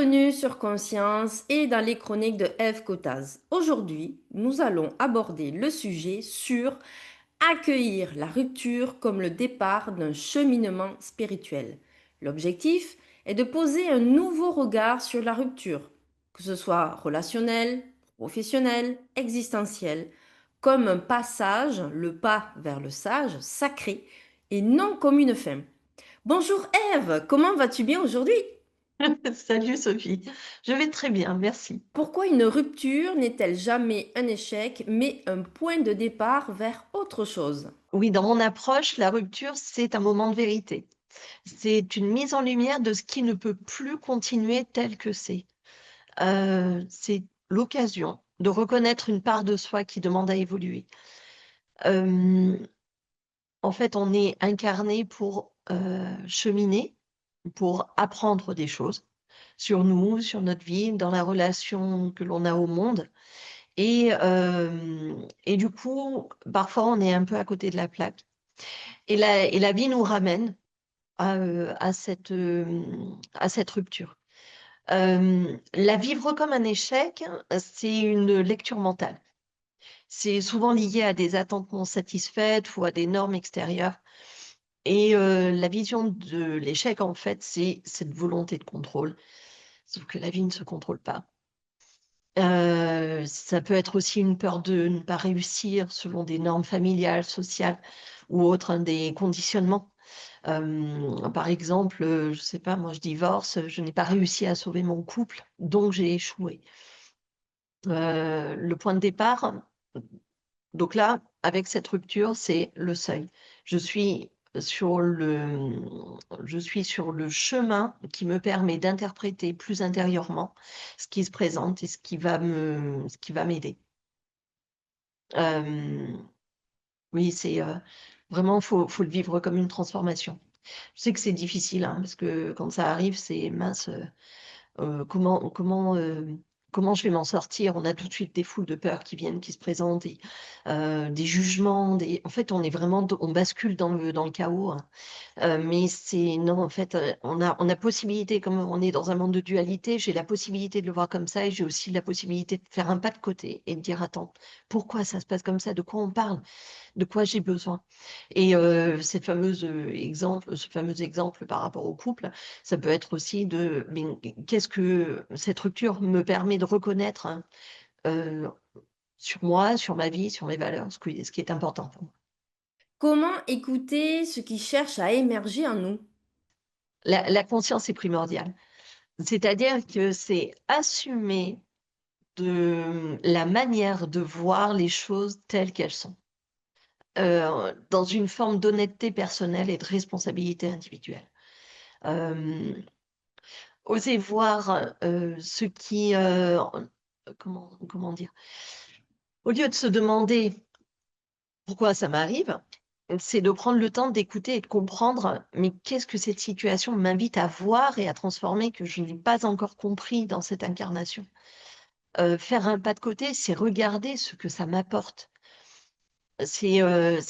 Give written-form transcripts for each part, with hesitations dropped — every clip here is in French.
Bienvenue sur Conscience et dans les chroniques de Eve Cotaz. Aujourd'hui, nous allons aborder le sujet sur accueillir la rupture comme le départ d'un cheminement spirituel. L'objectif est de poser un nouveau regard sur la rupture, que ce soit relationnel, professionnel, existentiel, comme un passage, le pas vers le sage, sacré, et non comme une fin. Bonjour Eve, comment vas-tu bien aujourd'hui? Salut Sophie, je vais très bien, merci. Pourquoi une rupture n'est-elle jamais un échec, mais un point de départ vers autre chose? Oui, dans mon approche, la rupture, c'est un moment de vérité. C'est une mise en lumière de ce qui ne peut plus continuer tel que c'est. C'est l'occasion de reconnaître une part de soi qui demande à évoluer. Euh, En fait, on est incarné pour cheminer, pour apprendre des choses sur nous, sur notre vie, dans la relation que l'on a au monde. Et du coup, parfois, on est un peu à côté de la plaque. Et la vie nous ramène à cette rupture. La vivre comme un échec, c'est une lecture mentale. C'est souvent lié à des attentes non satisfaites ou à des normes extérieures. Et la vision de l'échec, en fait, c'est cette volonté de contrôle. Sauf que la vie ne se contrôle pas. Ça peut être aussi une peur de ne pas réussir selon des normes familiales, sociales ou autres, hein, des conditionnements. Par exemple, je sais pas, moi je divorce, je n'ai pas réussi à sauver mon couple, donc j'ai échoué. Le point de départ, donc là, avec cette rupture, c'est le seuil. Je suis sur le, je suis sur le chemin qui me permet d'interpréter plus intérieurement ce qui se présente et ce qui va m'aider. Euh, oui, c'est vraiment, faut le vivre comme une transformation. Je sais que c'est difficile, hein, parce que quand ça arrive, c'est mince. Comment je vais m'en sortir? On a tout de suite des foules de peurs qui viennent, qui se présentent, des jugements, en fait, on bascule dans le chaos, hein. Mais c'est non, en fait, on a possibilité, comme on est dans un monde de dualité, j'ai la possibilité de le voir comme ça et j'ai aussi la possibilité de faire un pas de côté et de dire: «Attends, pourquoi ça se passe comme ça? De quoi on parle? De quoi j'ai besoin?» Et ce fameux exemple par rapport au couple, ça peut être aussi mais qu'est-ce que cette rupture me permet de reconnaître, hein, heu, sur moi, sur ma vie, sur mes valeurs, ce qui est important pour moi. Comment écouter ce qui cherche à émerger en nous? La conscience est primordiale. C'est-à-dire que c'est assumer la manière de voir les choses telles qu'elles sont, dans une forme d'honnêteté personnelle et de responsabilité individuelle. Hem Oser voir, ce qui, comment dire? Au lieu de se demander: «Pourquoi ça m'arrive?», c'est de prendre le temps d'écouter et de comprendre: «Mais qu'est-ce que cette situation m'invite à voir et à transformer que je n'ai pas encore compris dans cette incarnation?». Faire un pas de côté, c'est regarder ce que ça m'apporte. C'est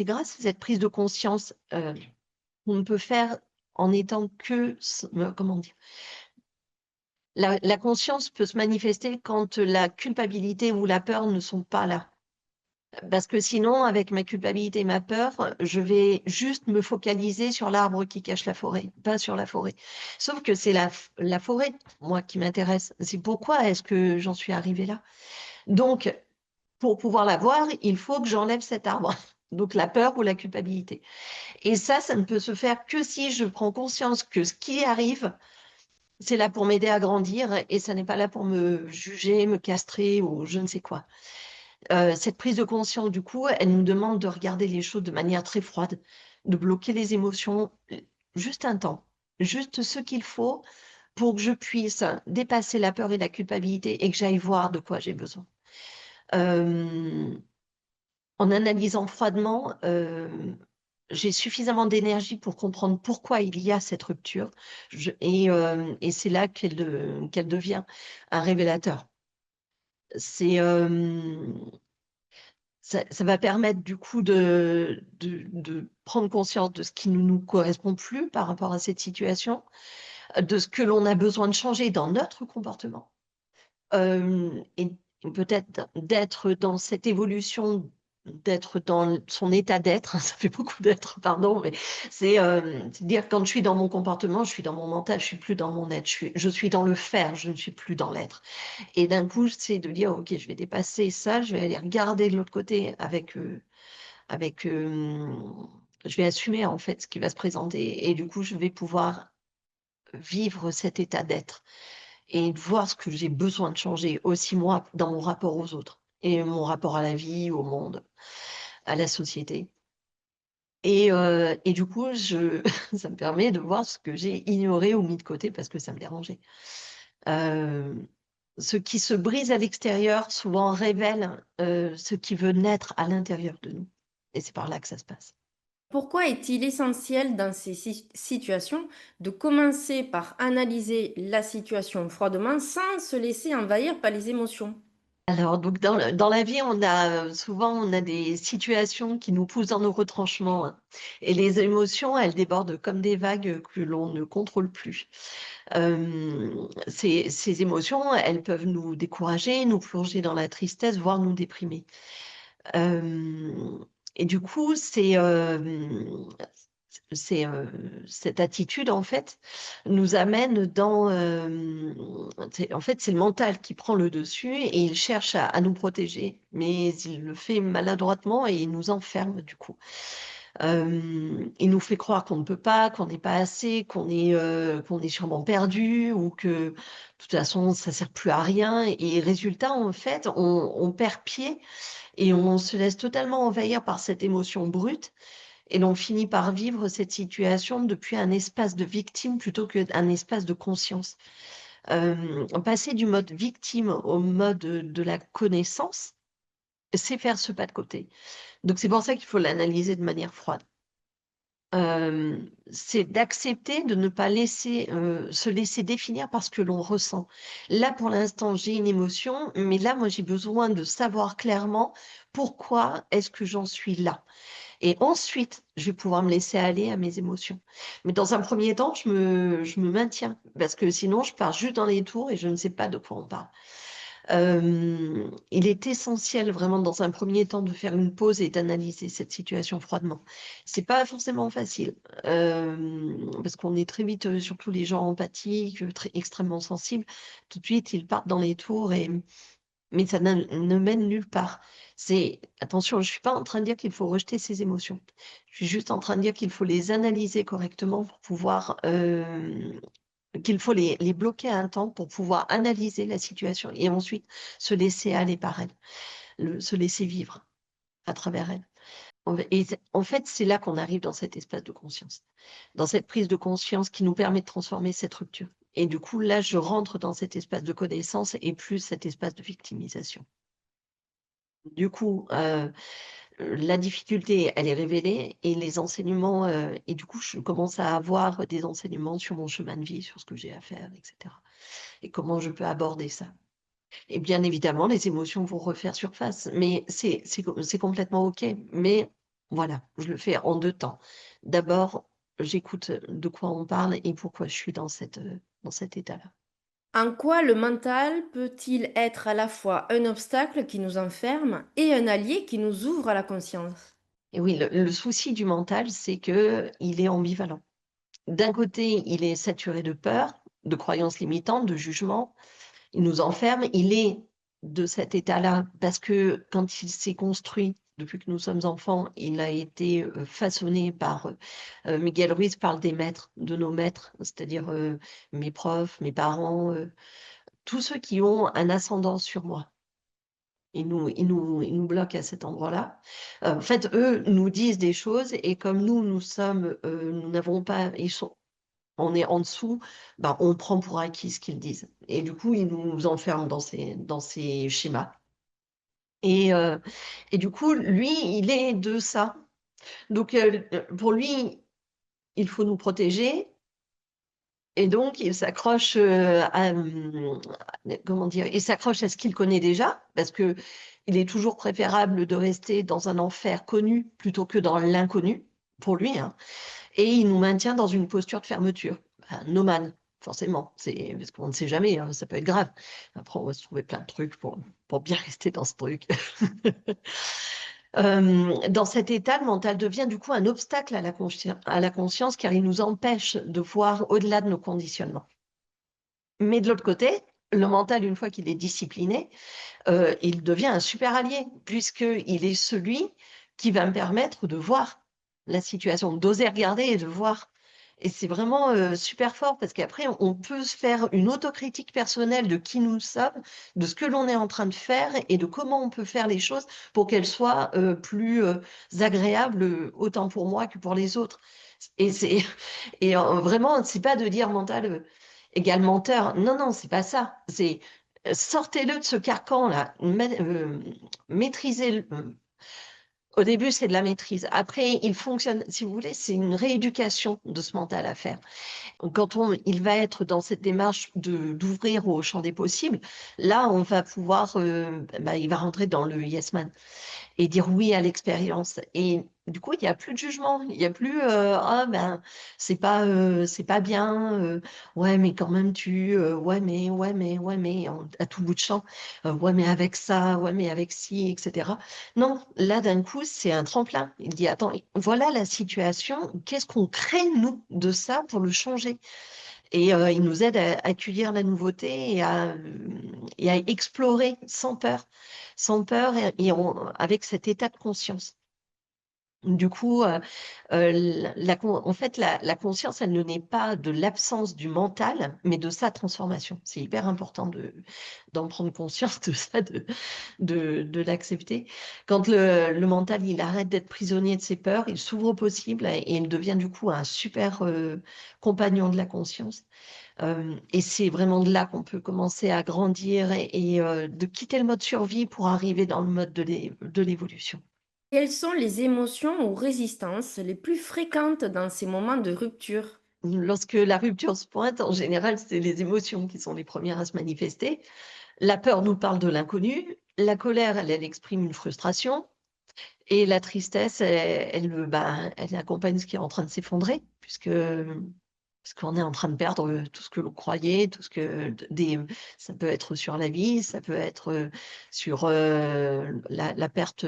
grâce à cette prise de conscience, qu'on ne peut faire en étant que comment dire? La conscience peut se manifester quand la culpabilité ou la peur ne sont pas là. Parce que sinon, avec ma culpabilité et ma peur, je vais juste me focaliser sur l'arbre qui cache la forêt, pas sur la forêt. Sauf que c'est la forêt, moi, qui m'intéresse. C'est pourquoi est-ce que j'en suis arrivée là. Donc, pour pouvoir la voir, il faut que j'enlève cet arbre. Donc la peur ou la culpabilité. Et ça ne peut se faire que si je prends conscience que ce qui arrive, c'est là pour m'aider à grandir et ça n'est pas là pour me juger, me castrer ou je ne sais quoi. Cette prise de conscience, du coup, elle nous demande de regarder les choses de manière très froide, de bloquer les émotions, juste un temps, juste ce qu'il faut pour que je puisse dépasser la peur et la culpabilité et que j'aille voir de quoi j'ai besoin. Hem, En analysant froidement, j'ai suffisamment d'énergie pour comprendre pourquoi il y a cette rupture et c'est là qu'elle devient un révélateur. C'est, ça va permettre du coup de prendre conscience de ce qui ne nous correspond plus par rapport à cette situation, de ce que l'on a besoin de changer dans notre comportement. Et peut-être d'être dans cette évolution, d'être dans son état d'être, ça fait beaucoup d'être, pardon, mais c'est dire quand je suis dans mon comportement, je suis dans mon mental, je suis plus dans mon être, je suis dans le faire, je ne suis plus dans l'être. Et d'un coup, c'est de dire, ok, je vais dépasser ça, je vais aller regarder de l'autre côté avec, je vais assumer en fait ce qui va se présenter, et du coup, je vais pouvoir vivre cet état d'être et de voir ce que j'ai besoin de changer aussi moi dans mon rapport aux autres et mon rapport à la vie, au monde, à la société. Et du coup, ça me permet de voir ce que j'ai ignoré ou mis de côté parce que ça me dérangeait. Euh, Ce qui se brise à l'extérieur souvent révèle ce qui veut naître à l'intérieur de nous. Et c'est par là que ça se passe. Pourquoi est-il essentiel dans ces situations de commencer par analyser la situation froidement sans se laisser envahir par les émotions? Alors, donc dans la vie, souvent on a des situations qui nous poussent dans nos retranchements, hein. Et les émotions, elles débordent comme des vagues que l'on ne contrôle plus. Ces émotions, elles peuvent nous décourager, nous plonger dans la tristesse, voire nous déprimer. Euh, et du coup, cette attitude, en fait, nous amène en fait, c'est le mental qui prend le dessus et il cherche à nous protéger, mais il le fait maladroitement et il nous enferme, du coup. Il nous fait croire qu'on ne peut pas, qu'on n'est pas assez, qu'on est sûrement perdu ou que, de toute façon, ça sert plus à rien. Et résultat, en fait, on perd pied et on se laisse totalement envahir par cette émotion brute et l'on finit par vivre cette situation depuis un espace de victime plutôt qu'un espace de conscience. Passer du mode victime au mode de la connaissance, c'est faire ce pas de côté. Donc c'est pour ça qu'il faut l'analyser de manière froide. C'est d'accepter de ne pas se laisser définir par ce que l'on ressent. Là, pour l'instant, j'ai une émotion, mais là, moi, j'ai besoin de savoir clairement pourquoi est-ce que j'en suis là. Et ensuite, je vais pouvoir me laisser aller à mes émotions. Mais dans un premier temps, je me maintiens, parce que sinon, je pars juste dans les tours et je ne sais pas de quoi on parle. Il est essentiel vraiment dans un premier temps de faire une pause et d'analyser cette situation froidement. C'est pas forcément facile, parce qu'on est très vite, surtout les gens empathiques, extrêmement sensibles, tout de suite ils partent dans les tours mais ça ne mène nulle part. Attention, je suis pas en train de dire qu'il faut rejeter ses émotions. Je suis juste en train de dire qu'il faut les analyser correctement pour pouvoir, qu'il faut les bloquer à un temps pour pouvoir analyser la situation et ensuite se laisser aller par elle, se laisser vivre à travers elle. Et en fait, c'est là qu'on arrive dans cet espace de conscience, dans cette prise de conscience qui nous permet de transformer cette rupture. Et du coup, là, je rentre dans cet espace de connaissance et plus cet espace de victimisation. Du coup, la difficulté, elle est révélée et les enseignements, et du coup, je commence à avoir des enseignements sur mon chemin de vie, sur ce que j'ai à faire, etc. Et comment je peux aborder ça. Et bien évidemment, les émotions vont refaire surface, mais c'est complètement OK. Mais voilà, je le fais en deux temps. D'abord, j'écoute de quoi on parle et pourquoi je suis dans cet état-là. En quoi le mental peut-il être à la fois un obstacle qui nous enferme et un allié qui nous ouvre à la conscience? Et oui, le souci du mental, c'est que il est ambivalent. D'un côté, il est saturé de peur, de croyances limitantes, de jugements. Il nous enferme. Il est de cet état-là parce que quand il s'est construit, depuis que nous sommes enfants, il a été façonné par, Miguel Ruiz parle des maîtres, de nos maîtres, c'est-à-dire mes profs, mes parents, tous ceux qui ont un ascendant sur moi. Ils nous bloquent à cet endroit-là. En fait, eux nous disent des choses et comme nous n'avons pas, on est en dessous, ben, on prend pour acquis ce qu'ils disent. Et du coup, ils nous enferment dans ces schémas. Et, euh, et du coup, lui, il est de ça. Donc, pour lui, il faut nous protéger. Et donc, il s'accroche comment dire, il s'accroche à ce qu'il connaît déjà, parce que il est toujours préférable de rester dans un enfer connu plutôt que dans l'inconnu, pour lui, hein. Et il nous maintient dans une posture de fermeture, un no man. forcément, parce qu'on ne sait jamais, hein, ça peut être grave. Après, on va se trouver plein de trucs pour bien rester dans ce truc. Dans cet état, le mental devient du coup un obstacle à la conscience car il nous empêche de voir au-delà de nos conditionnements. Mais de l'autre côté, le mental, une fois qu'il est discipliné, il devient un super allié, puisqu'il est celui qui va me permettre de voir la situation, d'oser regarder et de voir. Et c'est vraiment super fort parce qu'après, on peut se faire une autocritique personnelle de qui nous sommes, de ce que l'on est en train de faire et de comment on peut faire les choses pour qu'elles soient plus agréables, autant pour moi que pour les autres. Et c'est vraiment, c'est pas de dire mental égale menteur. Non, non, c'est pas ça. C'est sortez-le de ce carcan-là. Maîtrisez-le. Au début, c'est de la maîtrise. Après, il fonctionne, si vous voulez, c'est une rééducation de ce mental à faire. Quand il va être dans cette démarche d'ouvrir au champ des possibles, là, on va pouvoir, bah, il va rentrer dans le yes man et dire oui à l'expérience. Et du coup, il n'y a plus de jugement. Il n'y a plus ah ben c'est pas bien. Ouais, mais quand même ouais mais à tout bout de champ. Ouais, mais avec ça, ouais, mais avec ci, etc. Non, là d'un coup, c'est un tremplin. Il dit attends, voilà la situation. Qu'est-ce qu'on crée nous de ça pour le changer? Et il nous aide à accueillir la nouveauté et à explorer sans peur avec cet état de conscience. Du coup, en fait, la conscience, elle ne naît pas de l'absence du mental, mais de sa transformation. C'est hyper important d'en prendre conscience de ça, de l'accepter. Quand le mental, il arrête d'être prisonnier de ses peurs, il s'ouvre au possible et il devient du coup un super compagnon de la conscience. Et c'est vraiment de là qu'on peut commencer à grandir et de quitter le mode survie pour arriver dans le mode de l'évolution. Quelles sont les émotions ou résistances les plus fréquentes dans ces moments de rupture? Lorsque la rupture se pointe, en général, c'est les émotions qui sont les premières à se manifester. La peur nous parle de l'inconnu, la colère, elle exprime une frustration, et la tristesse, elle accompagne ce qui est en train de s'effondrer, parce qu'on est en train de perdre tout ce que l'on croyait, tout ce que ça peut être sur la vie, ça peut être sur la perte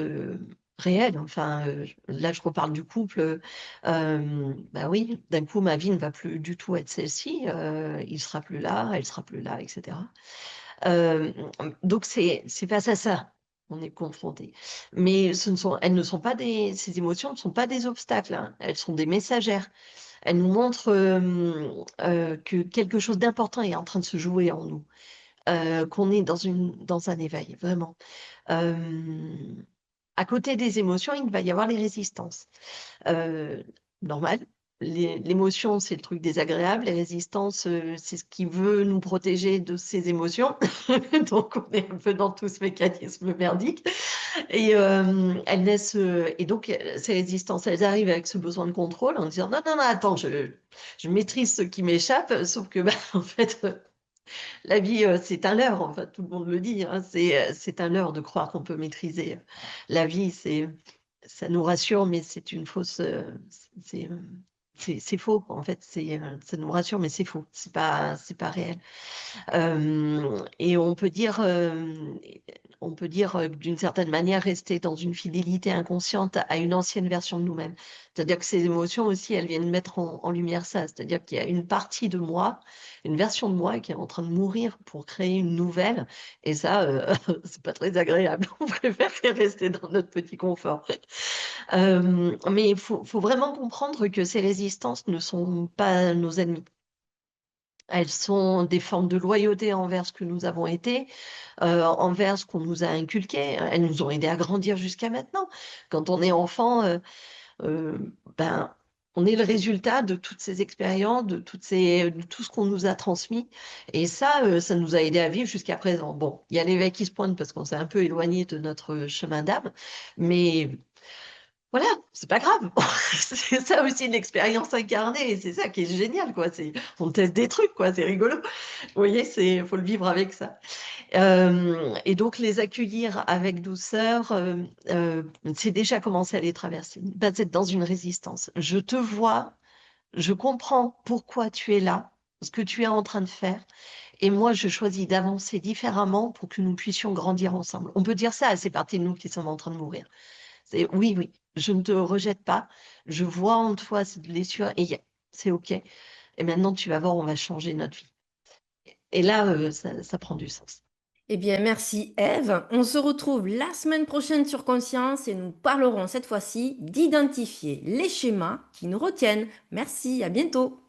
réelle. Enfin, là, je reparle du couple. Bah oui, d'un coup, ma vie ne va plus du tout être celle-ci. Il sera plus là, elle sera plus là, etc. Euh, donc c'est face à ça on est confronté. Mais elles ne sont pas ces émotions ne sont pas des obstacles, hein. Elles sont des messagères. Elles nous montrent que quelque chose d'important est en train de se jouer en nous, qu'on est dans un éveil, vraiment. Euh, à côté des émotions, il va y avoir les résistances. Euh, normal. L'émotion, c'est le truc désagréable. Les résistances, c'est ce qui veut nous protéger de ces émotions. Donc, on est un peu dans tout ce mécanisme merdique. Et elles naissent. Et donc, ces résistances, elles arrivent avec ce besoin de contrôle en disant non, non, non, attends, je maîtrise ce qui m'échappe. Sauf que, bah, en fait, la vie, c'est un leurre. Enfin, tout le monde le dit, hein, c'est un leurre de croire qu'on peut maîtriser la vie. Ça nous rassure, mais c'est une fausse. C'est euh, c'est faux, en fait. Ça nous rassure, mais c'est faux. C'est pas réel. Et on peut dire d'une certaine manière rester dans une fidélité inconsciente à une ancienne version de nous-mêmes. C'est-à-dire que ces émotions aussi, elles viennent mettre en lumière ça. C'est-à-dire qu'il y a une partie de moi, une version de moi qui est en train de mourir pour créer une nouvelle. Et ça, c'est pas très agréable. On préfère rester dans notre petit confort. Mais faut vraiment comprendre que ces résistances ne sont pas nos ennemis. Elles sont des formes de loyauté envers ce que nous avons été, envers ce qu'on nous a inculqué. Elles nous ont aidés à grandir jusqu'à maintenant. Quand on est enfant, ben, on est le résultat de toutes ces expériences, de tout ce qu'on nous a transmis. Et ça, ça nous a aidés à vivre jusqu'à présent. Bon, il y a l'éveil qui se pointe parce qu'on s'est un peu éloigné de notre chemin d'âme, mais voilà, c'est pas grave. C'est ça aussi l'expérience incarnée, et c'est ça qui est génial, quoi. On teste des trucs, quoi. C'est rigolo. Vous voyez, faut le vivre avec ça. Et donc les accueillir avec douceur, c'est déjà commencer à les traverser. Pas être dans une résistance. Je te vois, je comprends pourquoi tu es là. ce que tu es en train de faire et moi, je choisis d'avancer différemment pour que nous puissions grandir ensemble. On peut dire ça à ces parties de nous qui sont en train de mourir. C'est oui, oui, je ne te rejette pas. Je vois en toi cette blessure et c'est OK. Et maintenant, tu vas voir, on va changer notre vie. Et là, ça prend du sens. Eh bien, merci Eve. On se retrouve la semaine prochaine sur Conscience et nous parlerons cette fois-ci d'identifier les schémas qui nous retiennent. Merci, à bientôt.